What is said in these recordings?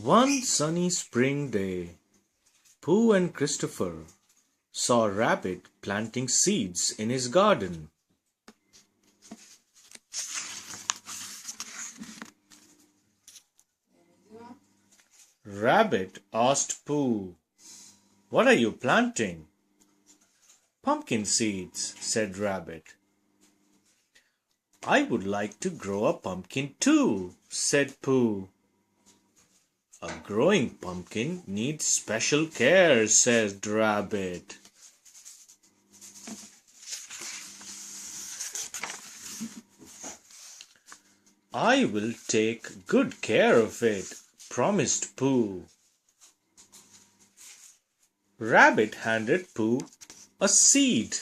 One sunny spring day, Pooh and Christopher saw Rabbit planting seeds in his garden. Rabbit asked Pooh, "What are you planting?" "Pumpkin seeds," said Rabbit. "I would like to grow a pumpkin too," said Pooh. "A growing pumpkin needs special care," said Rabbit. "I will take good care of it," promised Pooh. Rabbit handed Pooh a seed.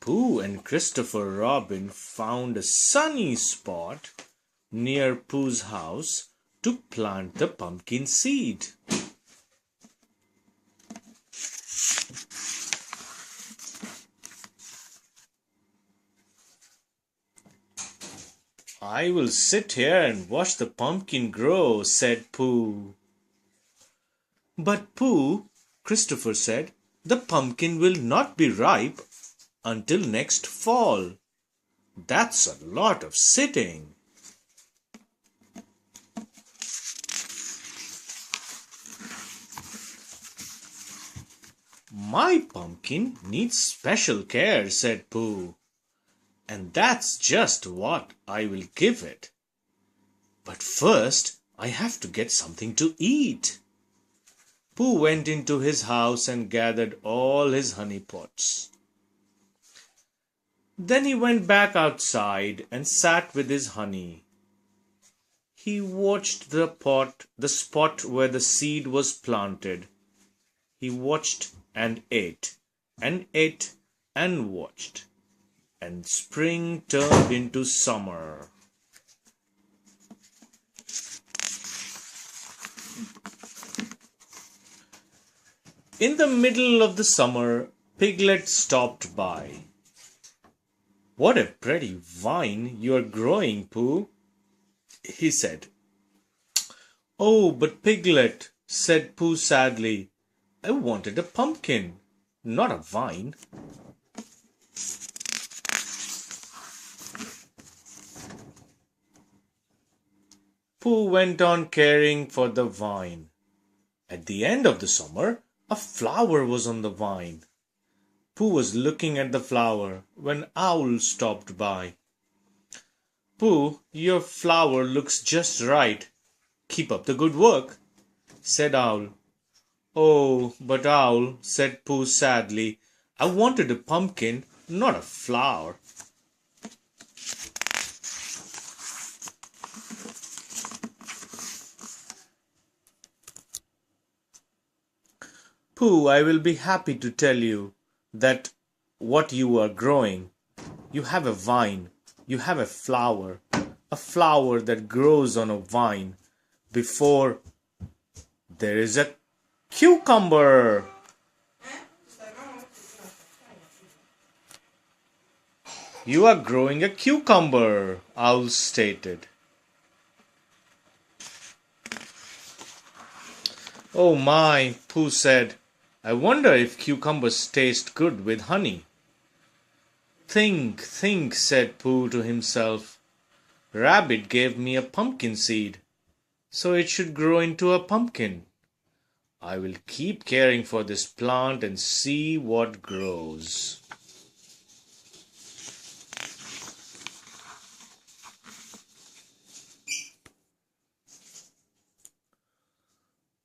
Pooh and Christopher Robin found a sunny spot near Pooh's house to plant the pumpkin seed. "I will sit here and watch the pumpkin grow," said Pooh. "But Pooh," Christopher said, "the pumpkin will not be ripe until next fall. That's a lot of sitting." "My pumpkin needs special care," said Pooh, "and that's just what I will give it. But first I have to get something to eat." Pooh went into his house and gathered all his honey pots. Then he went back outside and sat with his honey. He watched the spot where the seed was planted. He watched and ate and watched. And spring turned into summer. In the middle of the summer, Piglet stopped by. "What a pretty vine you are growing, Pooh," he said. "Oh, but Piglet," said Pooh sadly, "I wanted a pumpkin, not a vine." Pooh went on caring for the vine. At the end of the summer, a flower was on the vine. Pooh was looking at the flower when Owl stopped by. "Pooh, your flower looks just right. Keep up the good work," said Owl. "Oh, but Owl," said Pooh sadly, "I wanted a pumpkin, not a flower." "Pooh, I will be happy to tell you that what you are growing. You have a vine, you have a flower that grows on a vine. Before there is a cucumber." "You are growing a cucumber," Owl stated. "Oh my," Pooh said, "I wonder if cucumbers taste good with honey." Think, said Pooh to himself. "Rabbit gave me a pumpkin seed, so it should grow into a pumpkin. I will keep caring for this plant and see what grows."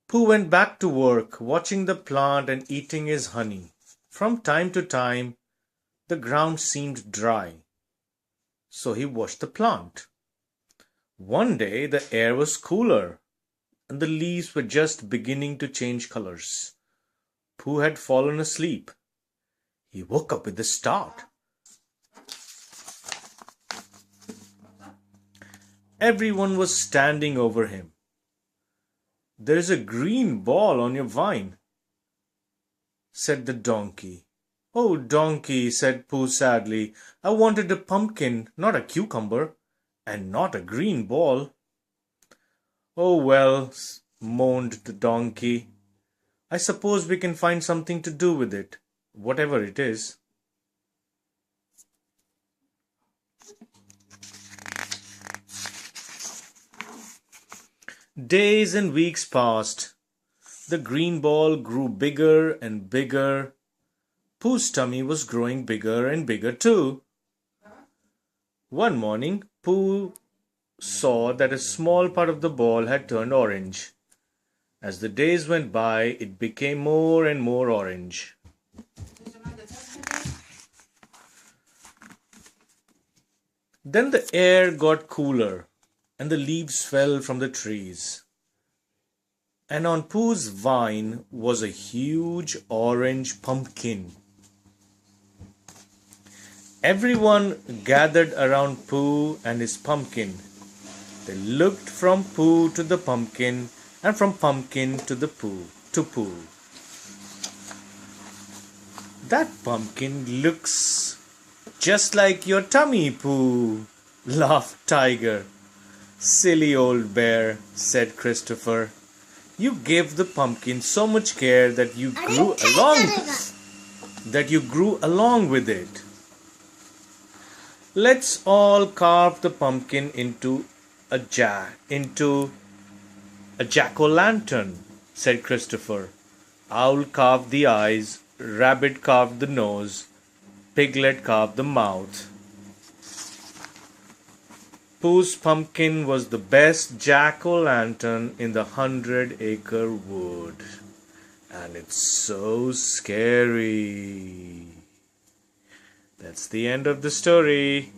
Pooh went back to work, watching the plant and eating his honey. From time to time, the ground seemed dry, so he watched the plant. One day, the air was cooler, and the leaves were just beginning to change colors. Pooh had fallen asleep. He woke up with a start. Everyone was standing over him. "There's a green ball on your vine," said the donkey. "Oh, donkey," said Pooh sadly, "I wanted a pumpkin, not a cucumber, and not a green ball." Oh well, moaned the donkey. I suppose we can find something to do with it, whatever it is. Days and weeks passed. The green ball grew bigger and bigger. Pooh's tummy was growing bigger and bigger too. One morning, Pooh saw that a small part of the ball had turned orange. As the days went by, it became more and more orange. Then the air got cooler, and the leaves fell from the trees. And on Pooh's vine was a huge orange pumpkin. Everyone gathered around Pooh and his pumpkin. They looked from Pooh to the pumpkin and from pumpkin to Pooh. That pumpkin looks just like your tummy, Pooh, laughed Tiger. Silly old bear, said Christopher. You gave the pumpkin so much care that you grew along with it. Let's all carve the pumpkin into a jack-o'-lantern, said Christopher. Owl carved the eyes, rabbit carved the nose, piglet carved the mouth. Pooh's pumpkin was the best jack-o'-lantern in the 100-acre wood. And it's so scary. That's the end of the story.